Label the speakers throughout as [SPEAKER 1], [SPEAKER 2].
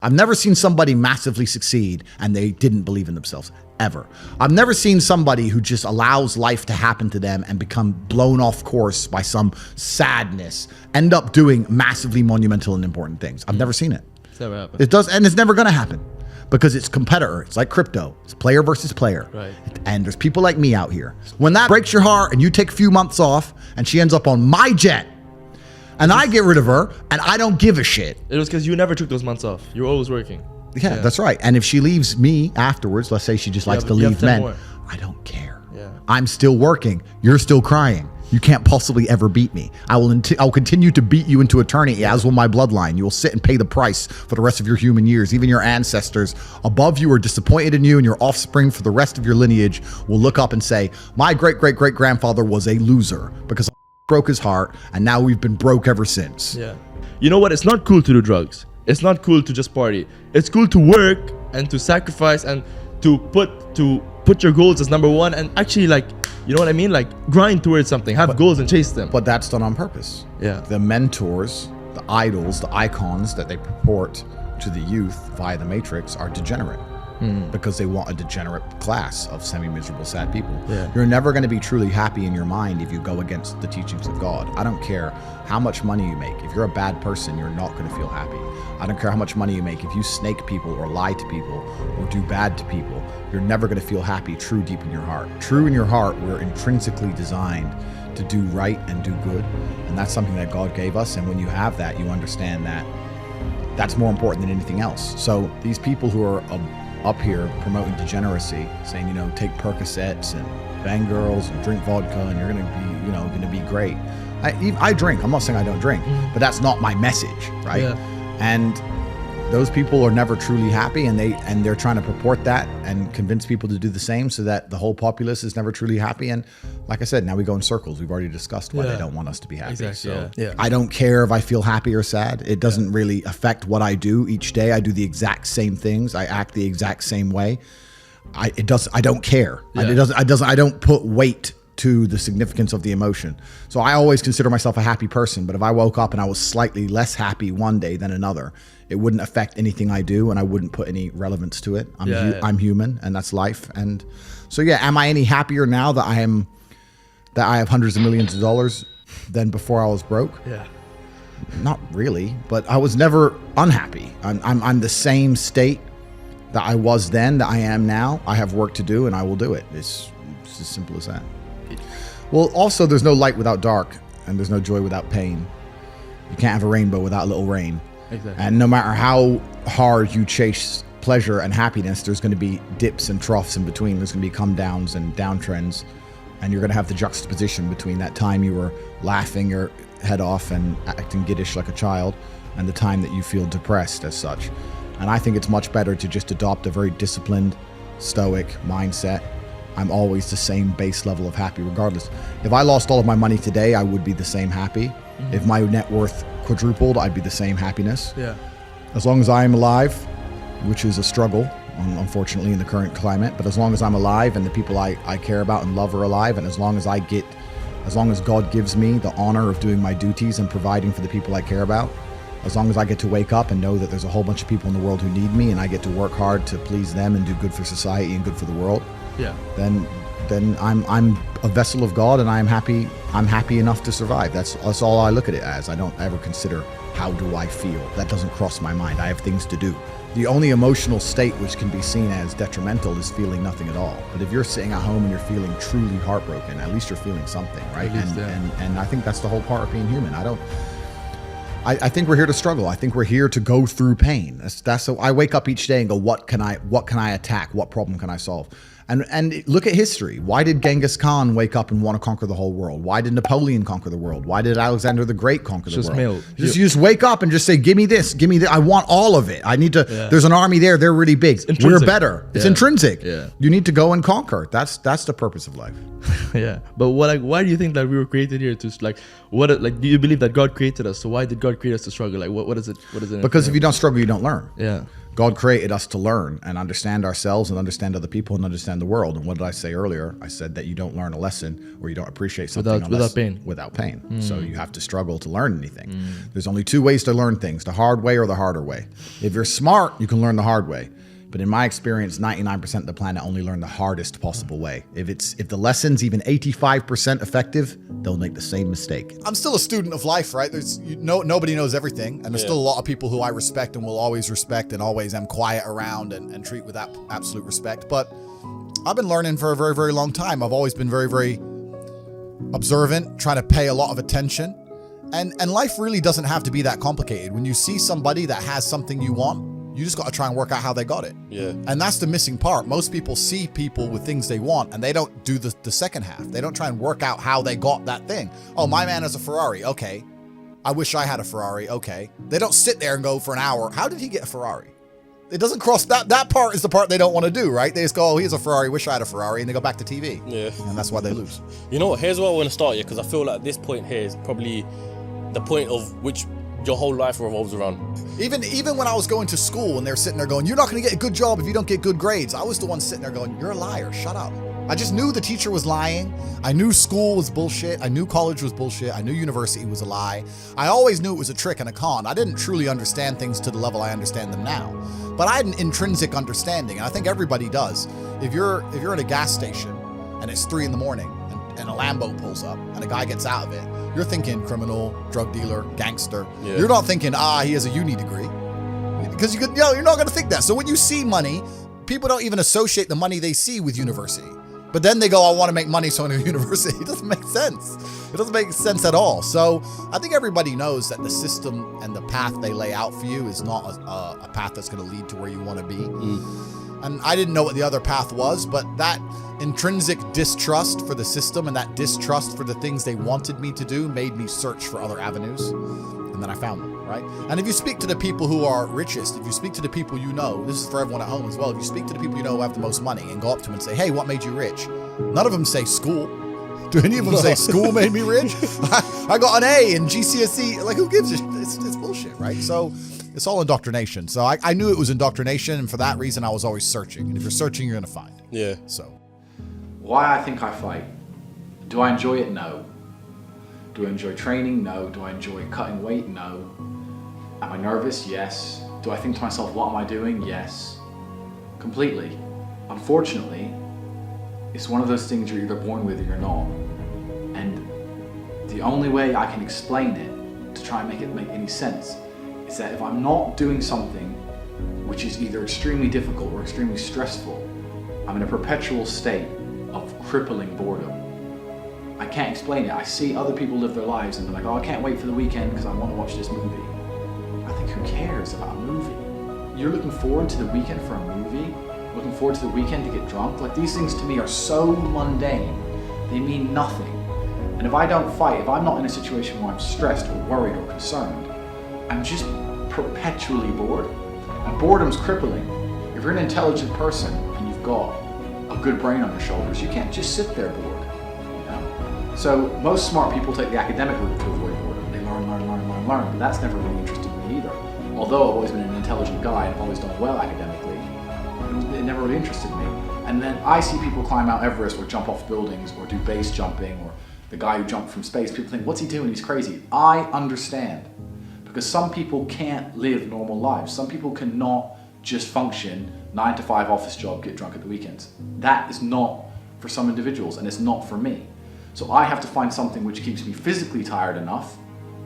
[SPEAKER 1] I've never seen somebody massively succeed and they didn't believe in themselves, ever. I've never seen somebody who just allows life to happen to them and become blown off course by some sadness, end up doing massively monumental and important things. I've never seen it.
[SPEAKER 2] It's never happened.
[SPEAKER 1] It does, and it's never going to happen because it's competitor. It's like crypto. It's player versus player.
[SPEAKER 2] Right.
[SPEAKER 1] And there's people like me out here. When that breaks your heart and you take a few months off and she ends up on my jet, and I get rid of her, and I don't give a shit.
[SPEAKER 2] It was because you never took those months off. You were always working.
[SPEAKER 1] Yeah, that's right. And if she leaves me afterwards, let's say she just likes to leave men, more. I don't care.
[SPEAKER 2] Yeah.
[SPEAKER 1] I'm still working. You're still crying. You can't possibly ever beat me. I'll continue to beat you into eternity, as will my bloodline. You will sit and pay the price for the rest of your human years. Even your ancestors above you are disappointed in you, and your offspring for the rest of your lineage will look up and say, my great-great-great-grandfather was a loser because broke his heart, and now we've been broke ever since.
[SPEAKER 2] Yeah. You know what? It's not cool to do drugs. It's not cool to just party. It's cool to work and to sacrifice and to put your goals as number one and actually, like, you know what I mean? Like, grind towards something, have goals and chase them.
[SPEAKER 1] But that's done on purpose.
[SPEAKER 2] Yeah.
[SPEAKER 1] The mentors, the idols, the icons that they purport to the youth via the Matrix are degenerate. Because they want a degenerate class of semi-miserable, sad people.
[SPEAKER 2] Yeah.
[SPEAKER 1] You're never going to be truly happy in your mind if you go against the teachings of God. I don't care how much money you make. If you're a bad person, you're not going to feel happy. I don't care how much money you make. If you snake people or lie to people or do bad to people, you're never going to feel happy true deep in your heart. True in your heart, we're intrinsically designed to do right and do good. And that's something that God gave us. And when you have that, you understand that that's more important than anything else. So these people who are up here promoting degeneracy, saying, you know, take Percocets and bang girls and drink vodka and you're going to be, you know, going to be great. I drink. I'm not saying I don't drink, but that's not my message, right? Yeah. And those people are never truly happy, and they're trying to purport that and convince people to do the same so that the whole populace is never truly happy. And like I said, now we go in circles. We've already discussed why they don't want us to be happy.
[SPEAKER 2] Exactly,
[SPEAKER 1] so
[SPEAKER 2] yeah.
[SPEAKER 1] I don't care if I feel happy or sad. It doesn't really affect what I do each day. I do the exact same things. I act the exact same way. I don't care.
[SPEAKER 2] Yeah.
[SPEAKER 1] I don't put weight to the significance of the emotion. So I always consider myself a happy person, but if I woke up and I was slightly less happy one day than another, it wouldn't affect anything I do, and I wouldn't put any relevance to it. I'm human, and that's life. And so, yeah, am I any happier now that I have hundreds of millions of dollars than before I was broke?
[SPEAKER 2] Yeah.
[SPEAKER 1] Not really, but I was never unhappy. I'm the same state that I was then that I am now. I have work to do, and I will do it. It's as simple as that. Well, also, there's no light without dark, and there's no joy without pain. You can't have a rainbow without a little rain.
[SPEAKER 2] Exactly.
[SPEAKER 1] And no matter how hard you chase pleasure and happiness, there's going to be dips and troughs in between. There's going to be come downs and downtrends, and you're going to have the juxtaposition between that time you were laughing your head off and acting giddish like a child and the time that you feel depressed as such. And I think it's much better to just adopt a very disciplined, stoic mindset. I'm always the same base level of happy regardless. If I lost all of my money today, I would be the same happy. If my net worth quadrupled, I'd be the same happiness.
[SPEAKER 2] Yeah.
[SPEAKER 1] As long as I am alive, which is a struggle, unfortunately, in the current climate, but as long as I'm alive and the people I care about and love are alive, and as long as God gives me the honor of doing my duties and providing for the people I care about, as long as I get to wake up and know that there's a whole bunch of people in the world who need me and I get to work hard to please them and do good for society and good for the world, then I'm a vessel of God, and I'm happy enough to survive. That's all I look at it as. I don't ever consider how do I feel. That doesn't cross my mind. I have things to do. The only emotional state which can be seen as detrimental is feeling nothing at all. But if you're sitting at home and you're feeling truly heartbroken, at least you're feeling something, right? And I think that's the whole part of being human. I think we're here to struggle. I think we're here to go through pain. That's so I wake up each day and go, what can I attack? What problem can I solve? And look at history. Why did Genghis Khan wake up and want to conquer the whole world? Why did Napoleon conquer the world? Why did Alexander the Great conquer the world? You just wake up and just say, give me this, give me that. I want all of it. I need to, there's an army there. They're really big. We're better. It's intrinsic.
[SPEAKER 2] Yeah.
[SPEAKER 1] You need to go and conquer. That's the purpose of life.
[SPEAKER 2] Yeah. But why do you think that we were created here to do you believe that God created us? So why did God create us to struggle? Like what is it?
[SPEAKER 1] Because if you don't struggle, you don't learn.
[SPEAKER 2] Yeah.
[SPEAKER 1] God created us to learn and understand ourselves and understand other people and understand the world. And what did I say earlier? I said that you don't learn a lesson or you don't appreciate something without pain. So you have to struggle to learn anything. There's only two ways to learn things, the hard way or the harder way. If you're smart, you can learn the hard way. But in my experience, 99% of the planet only learn the hardest possible way. If the lesson's even 85% effective, they'll make the same mistake.
[SPEAKER 3] I'm still a student of life, right? Nobody knows everything. And there's still a lot of people who I respect and will always respect and always am quiet around and treat with absolute respect. But I've been learning for a very, very long time. I've always been very, very observant, trying to pay a lot of attention. And life really doesn't have to be that complicated. When you see somebody that has something you want, you just got to try and work out how they got it.
[SPEAKER 4] Yeah.
[SPEAKER 3] And that's the missing part. Most people see people with things they want and they don't do the second half. They don't try and work out how they got that thing. Oh, my man has a Ferrari. Okay. I wish I had a Ferrari. Okay. They don't sit there and go for an hour. How did he get a Ferrari? It doesn't cross that part is the part they don't want to do, right? They just go, oh, here's a Ferrari. Wish I had a Ferrari. And they go back to TV.
[SPEAKER 4] Yeah.
[SPEAKER 3] And that's why they lose.
[SPEAKER 4] You know what? Here's where I want to start, because I feel like this point here is probably the point of which your whole life revolves around.
[SPEAKER 3] Even when I was going to school and they're sitting there going, you're not going to get a good job if you don't get good grades. I was the one sitting there going, you're a liar. Shut up. I just knew the teacher was lying. I knew school was bullshit. I knew college was bullshit. I knew university was a lie. I always knew it was a trick and a con. I didn't truly understand things to the level I understand them now. But I had an intrinsic understanding, and I think everybody does. If you're at a gas station and it's 3 a.m. and a Lambo pulls up and a guy gets out of it, you're thinking criminal, drug dealer, gangster.
[SPEAKER 4] Yeah.
[SPEAKER 3] You're not thinking, he has a uni degree. Because you're not going to think that. So when you see money, people don't even associate the money they see with university. But then they go, I want to make money, so I'm going to university. It doesn't make sense. It doesn't make sense at all. So I think everybody knows that the system and the path they lay out for you is not a path that's going to lead to where you want to be. And I didn't know what the other path was, but that intrinsic distrust for the system and that distrust for the things they wanted me to do made me search for other avenues. And then I found them, right? And if you speak to the people who are richest, if you speak to the people you know, this is for everyone at home as well, if you speak to the people you know who have the most money and go up to them and say, hey, what made you rich? None of them say school. Do any of them say school made me rich? I got an A in GCSE. Like, who gives a shit? It's bullshit, right? So it's all indoctrination. So I knew it was indoctrination, and for that reason, I was always searching. And if you're searching, you're going to find.
[SPEAKER 4] Yeah.
[SPEAKER 3] So.
[SPEAKER 5] Why I think I fight. Do I enjoy it? No. Do I enjoy training? No. Do I enjoy cutting weight? No. Am I nervous? Yes. Do I think to myself, what am I doing? Yes. Completely. Unfortunately, it's one of those things you're either born with or you're not. And the only way I can explain it to try and make it make any sense is that if I'm not doing something which is either extremely difficult or extremely stressful, I'm in a perpetual state of crippling boredom. I can't explain it. I see other people live their lives and they're like, oh, I can't wait for the weekend because I want to watch this movie. I think, who cares about a movie? You're looking forward to the weekend for a movie? Looking forward to the weekend to get drunk? Like, these things to me are so mundane. They mean nothing. And if I don't fight, if I'm not in a situation where I'm stressed or worried or concerned, I'm just perpetually bored. And boredom's crippling. If you're an intelligent person and you've got a good brain on your shoulders, you can't just sit there bored. So most smart people take the academic route to avoid boredom. They learn, but that's never really interested me either. Although I've always been an intelligent guy and I've always done well academically, it never really interested me. And then I see people climb Mount Everest or jump off buildings or do base jumping, or the guy who jumped from space. People think, what's he doing? He's crazy. I understand. Because some people can't live normal lives. Some people cannot just function 9 to 5 office job, get drunk at the weekends. That is not for some individuals, and it's not for me. So I have to find something which keeps me physically tired enough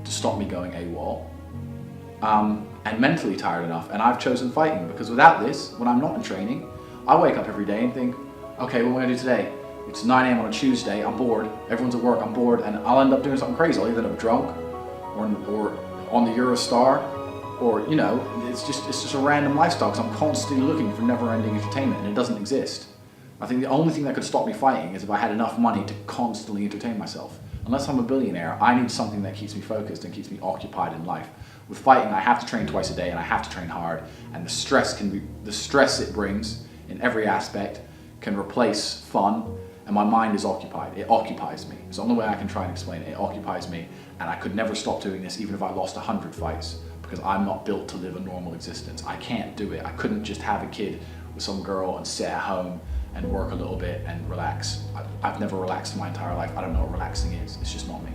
[SPEAKER 5] to stop me going AWOL, and mentally tired enough. And I've chosen fighting, because without this, when I'm not in training, I wake up every day and think, okay, what am I gonna do today? It's 9 a.m. on a Tuesday, I'm bored, everyone's at work, I'm bored, and I'll end up doing something crazy. I'll either end up drunk, or on the Eurostar, or, you know, it's just a random lifestyle, because I'm constantly looking for never-ending entertainment, and it doesn't exist. I think the only thing that could stop me fighting is if I had enough money to constantly entertain myself. Unless I'm a billionaire, I need something that keeps me focused and keeps me occupied in life. With fighting, I have to train twice a day, and I have to train hard, and the stress it brings in every aspect can replace fun, and my mind is occupied. It occupies me. It's the only way I can try and explain it. It occupies me, and I could never stop doing this even if I lost 100 fights. because I'm not built to live a normal existence. I can't do it. I couldn't just have a kid with some girl and sit at home and work a little bit and relax. I've never relaxed in my entire life. I don't know what relaxing is. It's just not me.